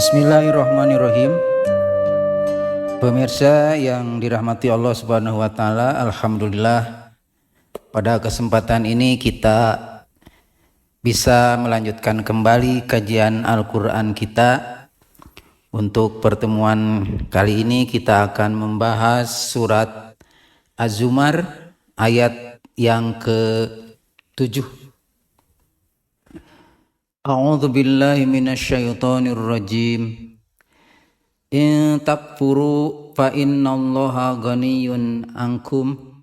Bismillahirrahmanirrahim. Pemirsa yang dirahmati Allah Subhanahu wa taala, alhamdulillah pada kesempatan ini kita bisa melanjutkan kembali kajian Al-Qur'an kita. Untuk pertemuan kali ini kita akan membahas surat Az-Zumar ayat yang ke-7. A'udzu billahi minasyaitonir rajim. In takfuru fa innallaha ghaniyyun ankum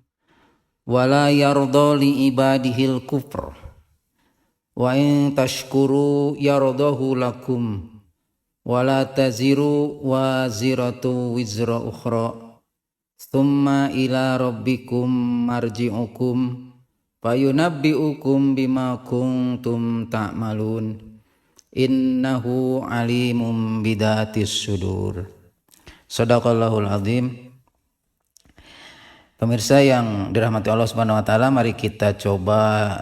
wa la yarda li ibadihil kufr wa in tashkuru yardahu lakum wa la taziru waziratu wizra ukhra thumma ila rabbikum marji'ukum fayunabbi'ukum bima kuntum ta'malun innahu alimum bidatis sudur. Shadaqallahul azim. Pemirsa yang dirahmati Allah Subhanahu wa taala, mari kita coba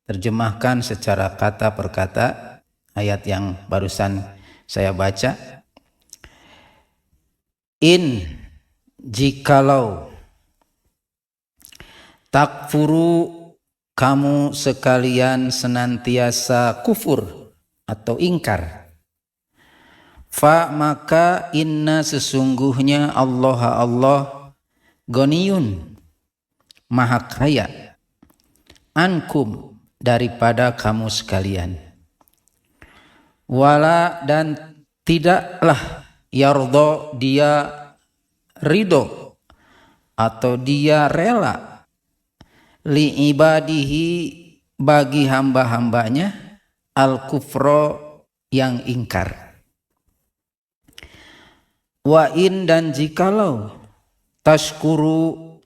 terjemahkan secara kata per kata ayat yang barusan saya baca. In, jikalau, takfuru, kamu sekalian senantiasa kufur atau ingkar. Fa, maka inna, sesungguhnya Allah ghaniyun, maha kaya, ankum, daripada kamu sekalian. Wala, dan tidaklah, yardo, dia ridho atau dia rela, li ibadihi, bagi hamba-hambanya, al-kufro, yang ingkar. Wa in, dan jikalau, tashkuru,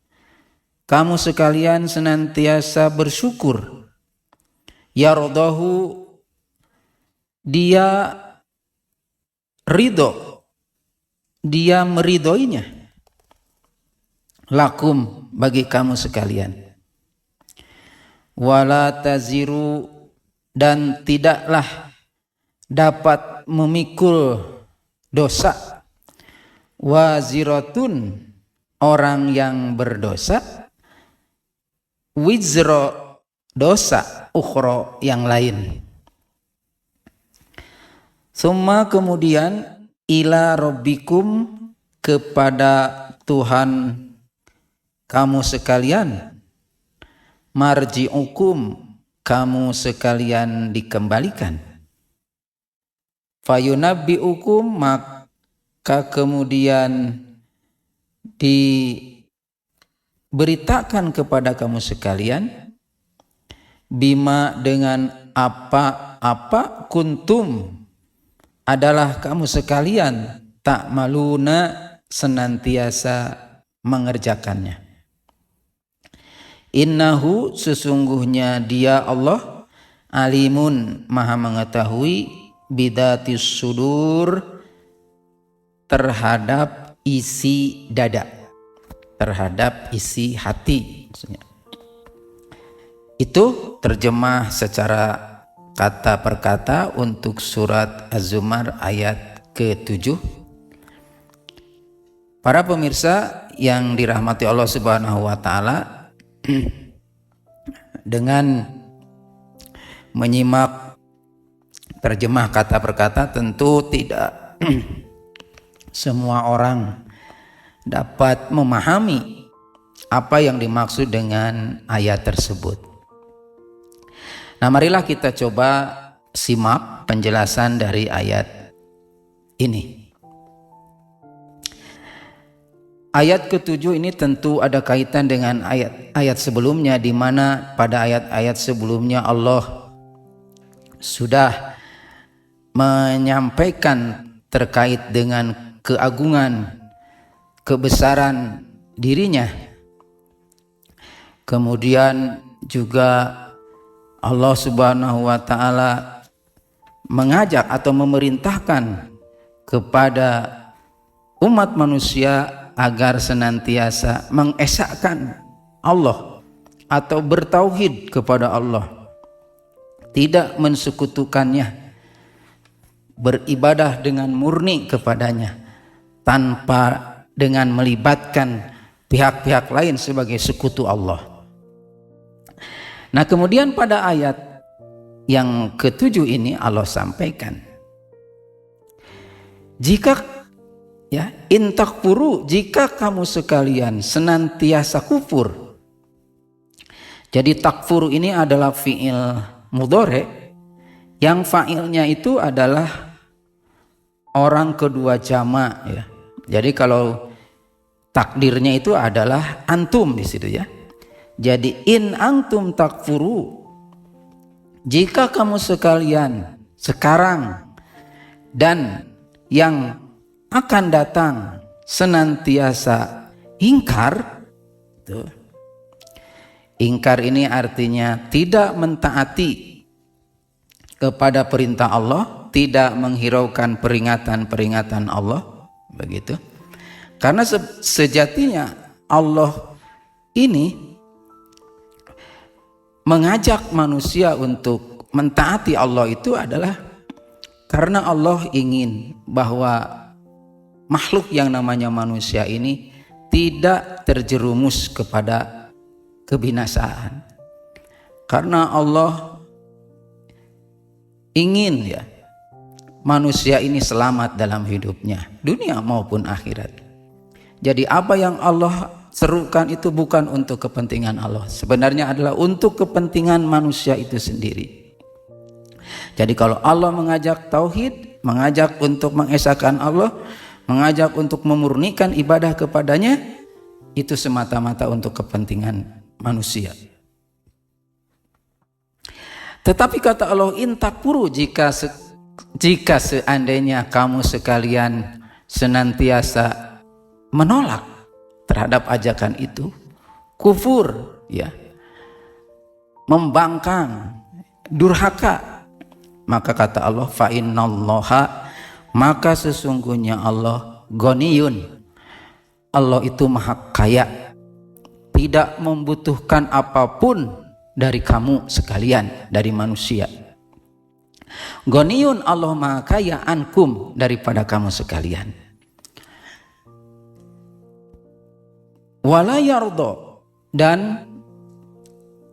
kamu sekalian senantiasa bersyukur, yardahu, dia ridho, dia meridhoinya, lakum, bagi kamu sekalian. Wala taziru, dan tidaklah dapat memikul dosa, waziratun, orang yang berdosa, wizro, dosa, ukhro, yang lain. Summa, kemudian, ila rabbikum, kepada Tuhan kamu sekalian, marji'ukum, kamu sekalian dikembalikan. Fayunabbi'ukum, maka kemudian diberitakan kepada kamu sekalian, bima, dengan apa kuntum, adalah kamu sekalian, ta'maluna, senantiasa mengerjakannya. Innahu, sesungguhnya dia Allah, alimun, maha mengetahui, bidatis sudur, terhadap isi dada, terhadap isi hati. Itu terjemah secara kata per kata untuk surat Az-Zumar ayat ke-7. Para pemirsa yang dirahmati Allah Subhanahu wa taala, dengan menyimak terjemah kata per kata, tentu tidak semua orang dapat memahami apa yang dimaksud dengan ayat tersebut. Nah, marilah kita coba simak penjelasan dari ayat ini. Ayat ke-7 ini tentu ada kaitan dengan ayat-ayat sebelumnya, di mana pada ayat-ayat sebelumnya Allah sudah menyampaikan terkait dengan keagungan, kebesaran dirinya. Kemudian juga Allah Subhanahu wa taala mengajak atau memerintahkan kepada umat manusia agar senantiasa mengesahkan Allah atau bertauhid kepada Allah, tidak mensekutukannya beribadah dengan murni kepadanya tanpa dengan melibatkan pihak-pihak lain sebagai sekutu Allah. Nah, kemudian pada ayat yang ketujuh ini Allah sampaikan, jika in takfuru, jika kamu sekalian senantiasa kufur. Jadi takfuru ini adalah fi'il mudhari yang fa'ilnya itu adalah orang kedua jamak ya. Jadi kalau takdirnya itu adalah antum di situ ya. Jadi in antum takfuru, jika kamu sekalian sekarang dan yang akan datang senantiasa ingkar. Tuh. Ingkar ini artinya tidak mentaati kepada perintah Allah, tidak menghiraukan peringatan-peringatan Allah, begitu. Karena sejatinya Allah ini mengajak manusia untuk mentaati Allah itu adalah karena Allah ingin bahwa makhluk yang namanya manusia ini tidak terjerumus kepada kebinasaan. Karena Allah ingin ya manusia ini selamat dalam hidupnya, dunia maupun akhirat. Jadi apa yang Allah serukan itu bukan untuk kepentingan Allah, sebenarnya adalah untuk kepentingan manusia itu sendiri. Jadi kalau Allah mengajak tauhid, mengajak untuk mengesahkan Allah, mengajak untuk memurnikan ibadah kepadanya, itu semata-mata untuk kepentingan manusia. Tetapi kata Allah, in takfuru, jika seandainya kamu sekalian senantiasa menolak terhadap ajakan itu, kufur ya, membangkang, durhaka, maka kata Allah, fa innallaha, maka sesungguhnya Allah ghaniyun, Allah itu maha kaya, tidak membutuhkan apapun dari kamu sekalian, dari manusia. Ghaniyun, Allah maha kaya, ankum, daripada kamu sekalian. Wala yardo, dan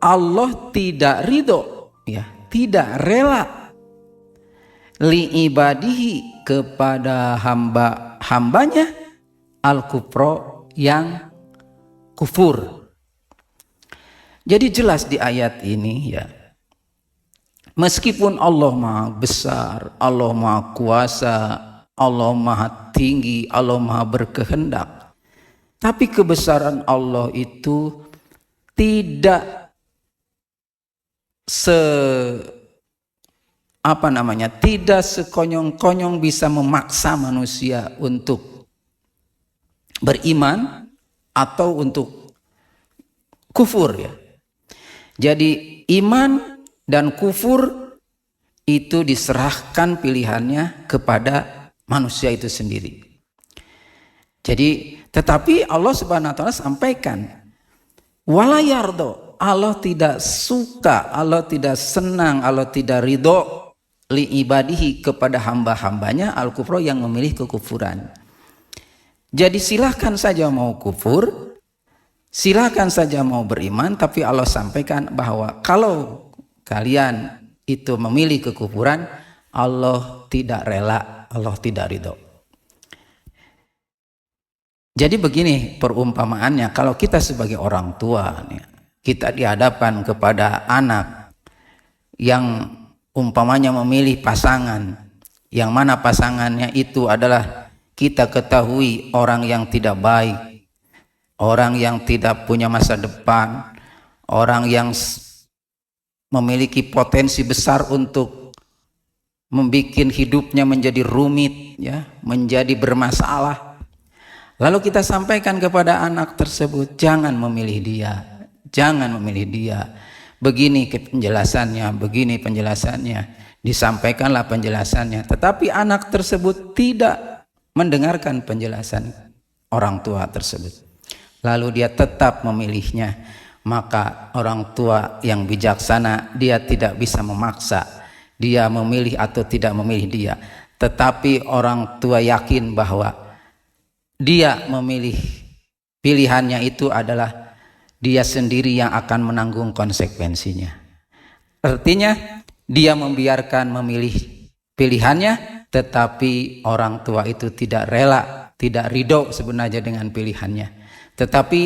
Allah tidak ridho ya, tidak rela li ibadihi, kepada hambanya al-kufro, yang kufur. Jadi jelas di ayat ini ya, meskipun Allah maha besar, Allah maha kuasa, Allah maha tinggi, Allah maha berkehendak, tapi kebesaran Allah itu tidak tidak sekonyong-konyong bisa memaksa manusia untuk beriman atau untuk kufur ya. Jadi iman dan kufur itu diserahkan pilihannya kepada manusia itu sendiri. Jadi tetapi Allah Subhanahu wa taala sampaikan, wala yardo, Allah tidak suka, Allah tidak senang, Allah tidak ridho li ibadihi, kepada hamba-hambanya al-kufro, yang memilih kekufuran. Jadi silahkan saja mau kufur, silahkan saja mau beriman, tapi Allah sampaikan bahwa kalau kalian itu memilih kekufuran, Allah tidak rela, Allah tidak ridho. Jadi begini perumpamaannya, kalau kita sebagai orang tua, kita dihadapkan kepada anak yang umpamanya memilih pasangan, yang mana pasangannya itu adalah kita ketahui orang yang tidak baik, orang yang tidak punya masa depan, orang yang memiliki potensi besar untuk membuat hidupnya menjadi rumit ya, menjadi bermasalah. Lalu kita sampaikan kepada anak tersebut, jangan memilih dia, jangan memilih dia. Begini penjelasannya, begini penjelasannya. Disampaikanlah penjelasannya, tetapi anak tersebut tidak mendengarkan penjelasan orang tua tersebut. Lalu dia tetap memilihnya. Maka orang tua yang bijaksana, dia tidak bisa memaksa dia memilih atau tidak memilih dia. tetapi orang tua yakin bahwa dia memilih pilihannya itu adalah dia sendiri yang akan menanggung konsekuensinya. Artinya dia membiarkan memilih pilihannya, tetapi orang tua itu tidak rela, tidak ridho sebenarnya dengan pilihannya. Tetapi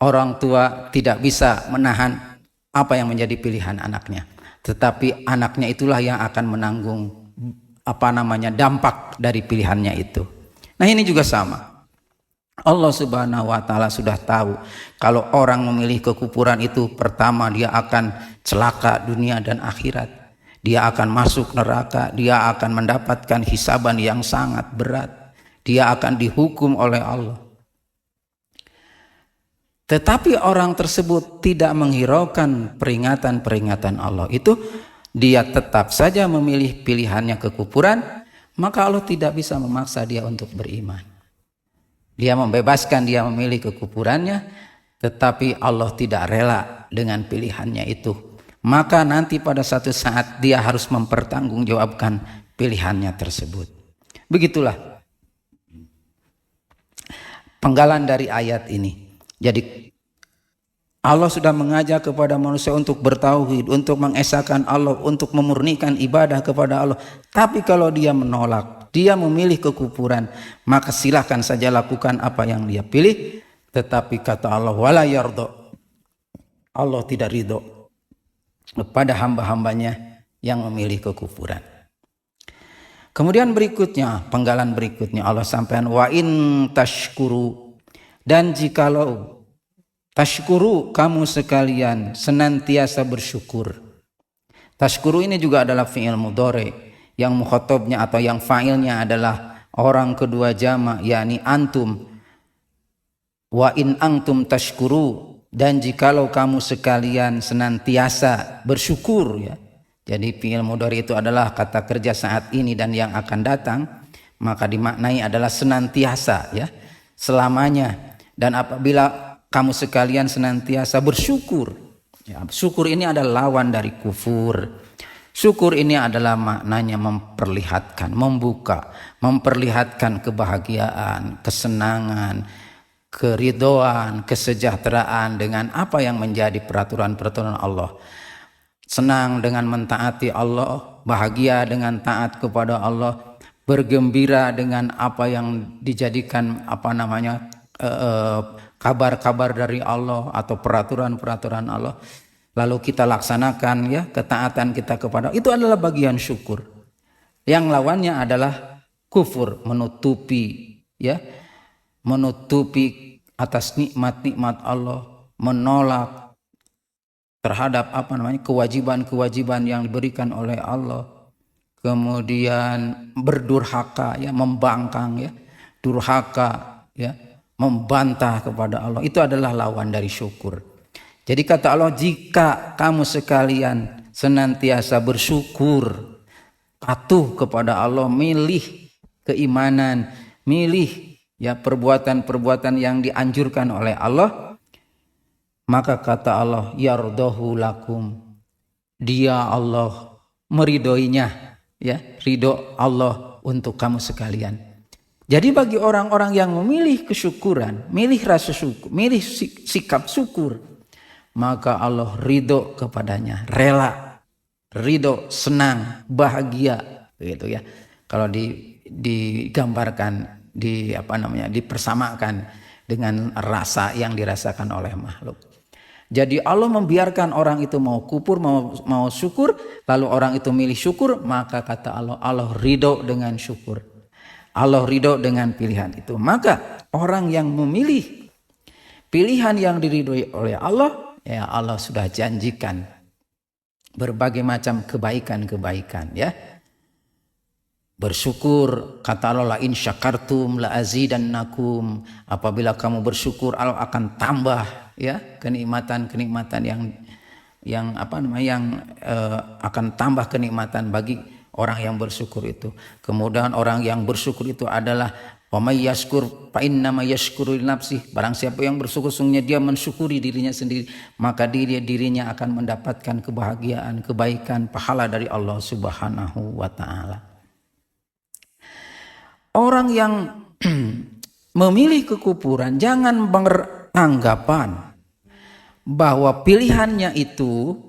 orang tua tidak bisa menahan apa yang menjadi pilihan anaknya. Tetapi anaknya itulah yang akan menanggung dampak dari pilihannya itu. Nah, ini juga sama. Allah Subhanahu wa taala sudah tahu kalau orang memilih kekufuran itu, pertama dia akan celaka dunia dan akhirat. Dia akan masuk neraka, dia akan mendapatkan hisaban yang sangat berat. Dia akan dihukum oleh Allah. Tetapi orang tersebut tidak menghiraukan peringatan-peringatan Allah itu, dia tetap saja memilih pilihannya kekufuran, maka Allah tidak bisa memaksa dia untuk beriman. Dia membebaskan dia memilih kekufurannya, tetapi Allah tidak rela dengan pilihannya itu. Maka nanti pada satu saat dia harus mempertanggungjawabkan pilihannya tersebut. Begitulah penggalan dari ayat ini. Jadi Allah sudah mengajak kepada manusia untuk bertauhid, untuk mengesahkan Allah, untuk memurnikan ibadah kepada Allah. Tapi kalau dia menolak, dia memilih kekufuran, maka silahkan saja lakukan apa yang dia pilih. Tetapi kata Allah, wala yardo, Allah tidak ridho kepada hamba-hambanya yang memilih kekufuran. Kemudian berikutnya, penggalan berikutnya Allah sampaikan, wa in tashkuru, dan jikalau tashkuru, kamu sekalian senantiasa bersyukur. Tashkuru ini juga adalah fi'il mudhari yang mukhatabnya atau yang fa'ilnya adalah orang kedua jama', yakni antum. Wa in antum tashkuru, dan jikalau kamu sekalian senantiasa bersyukur, ya. Jadi fi'il mudhari itu adalah kata kerja saat ini dan yang akan datang, maka dimaknai adalah senantiasa, ya, selamanya. Dan apabila kamu sekalian senantiasa bersyukur, ya, syukur ini adalah lawan dari kufur. Syukur ini adalah maknanya memperlihatkan, membuka, memperlihatkan kebahagiaan, kesenangan, keridhoan, kesejahteraan dengan apa yang menjadi peraturan-peraturan Allah. Senang dengan mentaati Allah, bahagia dengan taat kepada Allah, bergembira dengan apa yang dijadikan kabar-kabar dari Allah atau peraturan-peraturan Allah, lalu kita laksanakan, ya, ketaatan kita kepada itu adalah bagian syukur. Yang lawannya adalah kufur, menutupi, ya, menutupi atas nikmat-nikmat Allah, menolak terhadap kewajiban-kewajiban yang diberikan oleh Allah, kemudian berdurhaka, ya, membangkang, ya, durhaka, ya, membantah kepada Allah. Itu adalah lawan dari syukur. Jadi kata Allah, jika kamu sekalian senantiasa bersyukur, patuh kepada Allah, milih keimanan, milih, ya, perbuatan-perbuatan yang dianjurkan oleh Allah, maka kata Allah, yardahu lakum, dia Allah meridhoinya, ya, ridho Allah untuk kamu sekalian. Jadi bagi orang-orang yang memilih kesyukuran, milih rasa syukur, milih sikap syukur, maka Allah ridho kepadanya, rela, ridho, senang, bahagia, gitu, ya. Kalau digambarkan, dipersamakan dengan rasa yang dirasakan oleh makhluk. Jadi Allah membiarkan orang itu mau kufur, mau syukur, lalu orang itu milih syukur, maka kata Allah, Allah ridho dengan syukur. Allah ridho dengan pilihan itu. Maka orang yang memilih pilihan yang diridhoi oleh Allah, ya, Allah sudah janjikan berbagai macam kebaikan-kebaikan, ya. Bersyukur, kata Allah, la in syakartum la azidannakum, apabila kamu bersyukur Allah akan tambah, ya, kenikmatan-kenikmatan yang akan tambah kenikmatan bagi orang yang bersyukur itu. Kemudian orang yang bersyukur itu adalah wa may yashkur fa innama yashkuru li nafsihi, barang siapa yang bersyukur sungguhnya dia mensyukuri dirinya sendiri, maka dirinya akan mendapatkan kebahagiaan, kebaikan, pahala dari Allah Subhanahu wa taala. orang yang memilih kekufuran jangan beranggapan bahwa pilihannya itu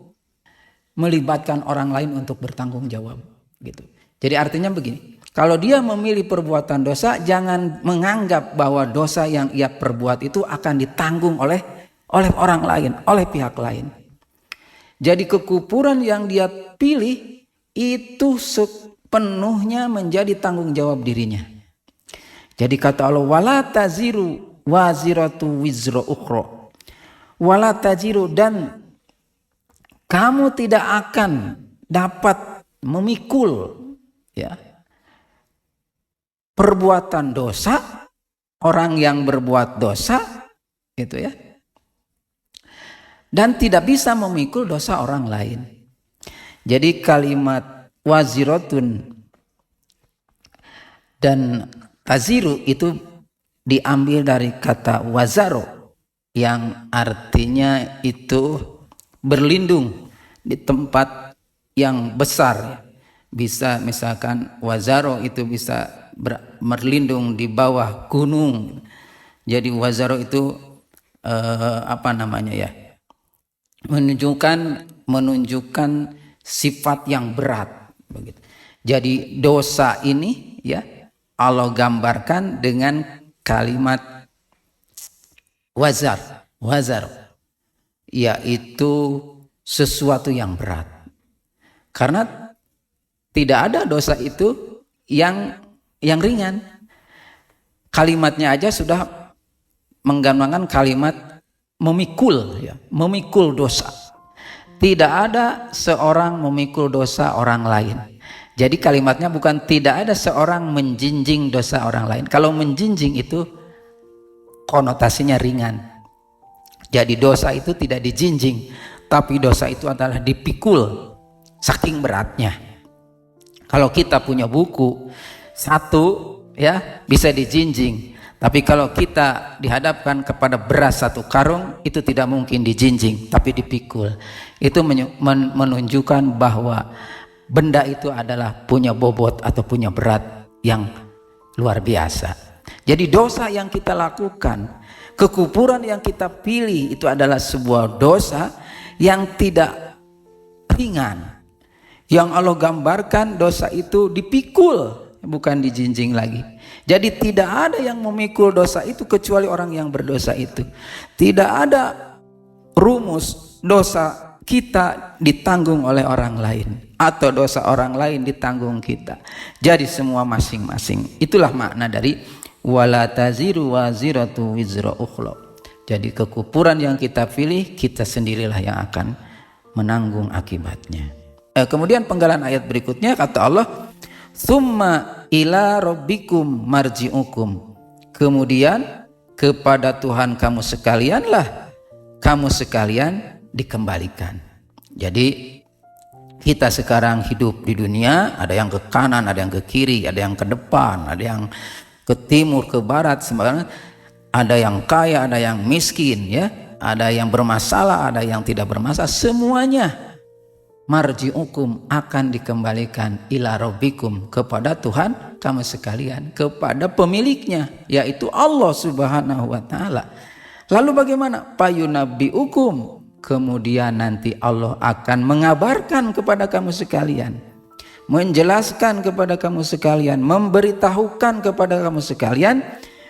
melibatkan orang lain untuk bertanggung jawab gitu. Jadi artinya begini, kalau dia memilih perbuatan dosa, jangan menganggap bahwa dosa yang ia perbuat itu akan ditanggung oleh orang lain, oleh pihak lain. Jadi kekufuran yang dia pilih itu sepenuhnya menjadi tanggung jawab dirinya. Jadi kata Allah, wala taziru waziratu wizra ukhra. Wala taziru, dan kamu tidak akan dapat memikul ya perbuatan dosa orang yang berbuat dosa gitu ya, dan tidak bisa memikul dosa orang lain. Jadi kalimat waziratun dan taziru itu diambil dari kata wazaro yang artinya itu berlindung di tempat yang besar. Bisa misalkan wazaro itu bisa berlindung di bawah gunung. Jadi wazaro itu menunjukkan sifat yang berat begitu. Jadi dosa ini ya Allah gambarkan dengan kalimat wazar, yaitu sesuatu yang berat. Karena tidak ada dosa itu yang ringan. Kalimatnya aja sudah menggambarkan kalimat memikul ya, memikul dosa. Tidak ada seorang memikul dosa orang lain. Jadi kalimatnya bukan tidak ada seorang menjinjing dosa orang lain. Kalau menjinjing itu konotasinya ringan. Jadi dosa itu tidak dijinjing, tapi dosa itu adalah dipikul saking beratnya. Kalau kita punya buku satu ya bisa dijinjing, tapi kalau kita dihadapkan kepada beras satu karung itu tidak mungkin dijinjing, tapi dipikul. Itu menunjukkan bahwa benda itu adalah punya bobot atau punya berat yang luar biasa. Jadi dosa yang kita lakukan, kekufuran yang kita pilih itu adalah sebuah dosa yang tidak ringan. Yang Allah gambarkan dosa itu dipikul, bukan dijinjing lagi. Jadi tidak ada yang memikul dosa itu kecuali orang yang berdosa itu. Tidak ada rumus dosa kita ditanggung oleh orang lain atau dosa orang lain ditanggung kita. Jadi semua masing-masing. Itulah makna dari wala taziru waziratu wizra ukhra. Jadi kekufuran yang kita pilih, kita sendirilah yang akan menanggung akibatnya. Kemudian penggalan ayat berikutnya kata Allah, summa ila rabbikum marji'ukum. Kemudian kepada Tuhan kamu sekalianlah kamu sekalian dikembalikan. Jadi kita sekarang hidup di dunia, ada yang ke kanan, ada yang ke kiri, ada yang ke depan, ada yang ke timur, ke barat, sembarangan. Ada yang kaya, ada yang miskin, ya, ada yang bermasalah, ada yang tidak bermasalah. Semuanya marji'ukum akan dikembalikan ila rabbikum, kepada Tuhan kamu sekalian, kepada pemiliknya yaitu Allah Subhanahu wa taala. Lalu bagaimana? Payunabbi'ukum, kemudian nanti Allah akan mengabarkan kepada kamu sekalian, menjelaskan kepada kamu sekalian, memberitahukan kepada kamu sekalian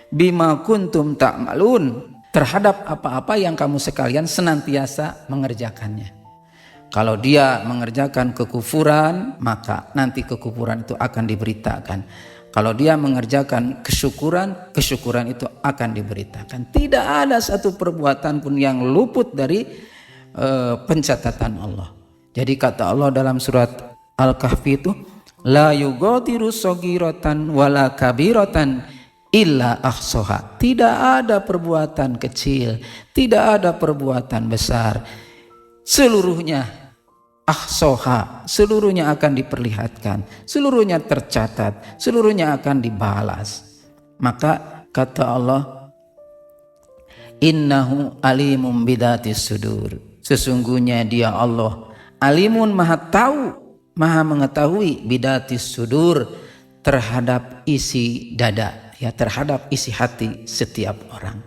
bima kuntum ta'malun, terhadap apa-apa yang kamu sekalian senantiasa mengerjakannya. Kalau dia mengerjakan kekufuran, maka nanti kekufuran itu akan diberitakan. Kalau dia mengerjakan kesyukuran, kesyukuran itu akan diberitakan. Tidak ada satu perbuatan pun yang luput dari pencatatan Allah. Jadi kata Allah dalam surat Al-Kahfi itu, la yughadiru shaghiratan wala kabiratan illa ahsaha. Tidak ada perbuatan kecil, tidak ada perbuatan besar, seluruhnya ahsoha, seluruhnya akan diperlihatkan, seluruhnya tercatat, seluruhnya akan dibalas. Maka kata Allah, innahu alimum bidatis sudur, sesungguhnya dia Allah alimun, maha tahu, maha mengetahui, bidatis sudur, terhadap isi dada, ya, terhadap isi hati setiap orang.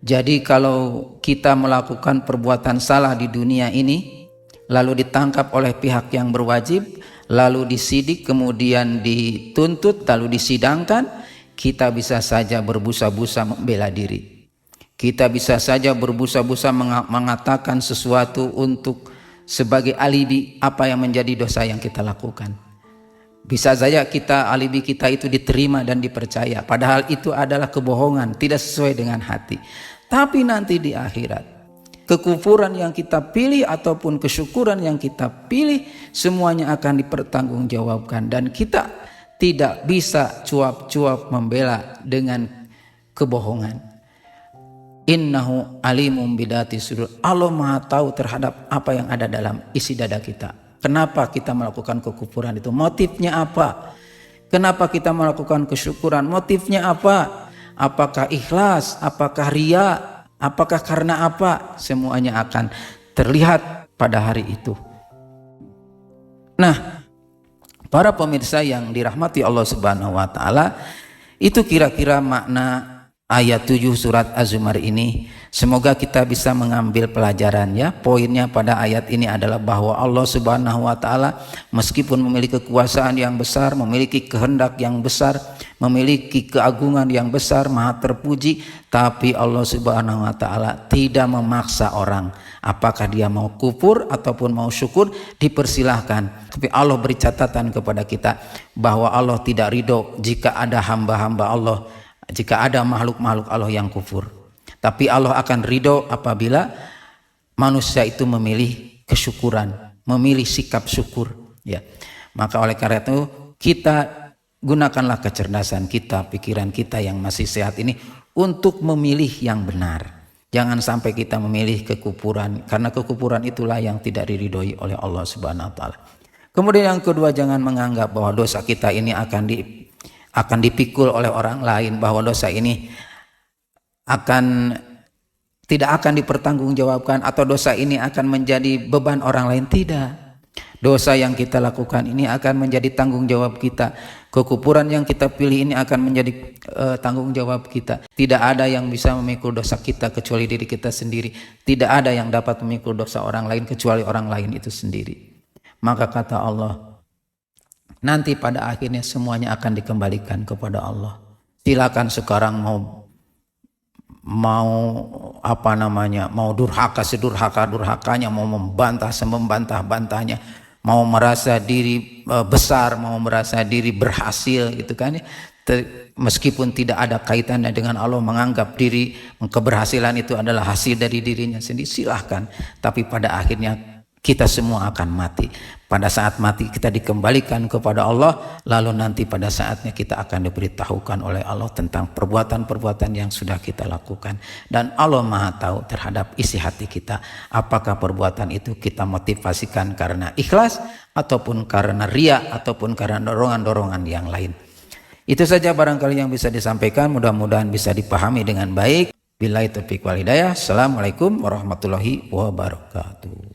Jadi kalau kita melakukan perbuatan salah di dunia ini, lalu ditangkap oleh pihak yang berwajib, lalu disidik, kemudian dituntut, lalu disidangkan, kita bisa saja berbusa-busa membela diri. Kita bisa saja berbusa-busa mengatakan sesuatu untuk sebagai alibi apa yang menjadi dosa yang kita lakukan. Bisa saja alibi kita itu diterima dan dipercaya, padahal itu adalah kebohongan, tidak sesuai dengan hati. Tapi nanti di akhirat, kekufuran yang kita pilih ataupun kesyukuran yang kita pilih, semuanya akan dipertanggungjawabkan, dan kita tidak bisa cuap-cuap membela dengan kebohongan. Innahu alimum bidati sudur. Allah Maha tahu terhadap apa yang ada dalam isi dada kita. Kenapa kita melakukan kekufuran itu? Motifnya apa? Kenapa kita melakukan kesyukuran? Motifnya apa? Apakah ikhlas? Apakah ria? Apakah karena apa? Semuanya akan terlihat pada hari itu. Nah, para pemirsa yang dirahmati Allah Subhanahu wa taala, itu kira-kira makna ayat 7 surat Az-Zumar ini. Semoga kita bisa mengambil pelajaran, ya. Poinnya pada ayat ini adalah bahwa Allah Subhanahu wa taala meskipun memiliki kekuasaan yang besar, memiliki kehendak yang besar, memiliki keagungan yang besar, maha terpuji, tapi Allah Subhanahu wa taala tidak memaksa orang. Apakah dia mau kufur ataupun mau syukur, dipersilahkan. Tapi Allah beri catatan kepada kita bahwa Allah tidak ridho jika ada hamba-hamba Allah, jika ada makhluk-makhluk Allah yang kufur. Tapi Allah akan ridho apabila manusia itu memilih kesyukuran, memilih sikap syukur, ya. Maka oleh karena itu kita gunakanlah kecerdasan kita, pikiran kita yang masih sehat ini untuk memilih yang benar. Jangan sampai kita memilih kekufuran, karena kekufuran itulah yang tidak diridhoi oleh Allah Subhanahu wa taala. Kemudian yang kedua, jangan menganggap bahwa dosa kita ini akan dipikul oleh orang lain, bahwa dosa ini tidak akan dipertanggungjawabkan, atau dosa ini akan menjadi beban orang lain. Tidak. Dosa yang kita lakukan ini akan menjadi tanggung jawab kita. Kekufuran yang kita pilih ini akan menjadi tanggung jawab kita. Tidak ada yang bisa memikul dosa kita kecuali diri kita sendiri. Tidak ada yang dapat memikul dosa orang lain kecuali orang lain itu sendiri. Maka kata Allah, nanti pada akhirnya semuanya akan dikembalikan kepada Allah. Silakan sekarang mau durhaka sedurhakanya, mau membantah semembantah-bantahnya, mau merasa diri besar, mau merasa diri berhasil, gitu kan ya. Meskipun tidak ada kaitannya dengan Allah, menganggap diri keberhasilan itu adalah hasil dari dirinya sendiri, silahkan. Tapi pada akhirnya kita semua akan mati. Pada saat mati kita dikembalikan kepada Allah, lalu nanti pada saatnya kita akan diberitahukan oleh Allah tentang perbuatan-perbuatan yang sudah kita lakukan. Dan Allah Maha tahu terhadap isi hati kita, apakah perbuatan itu kita motivasikan karena ikhlas, ataupun karena ria, ataupun karena dorongan-dorongan yang lain. Itu saja barangkali yang bisa disampaikan, mudah-mudahan bisa dipahami dengan baik. Billahi taufiq wal hidayah. Assalamualaikum warahmatullahi wabarakatuh.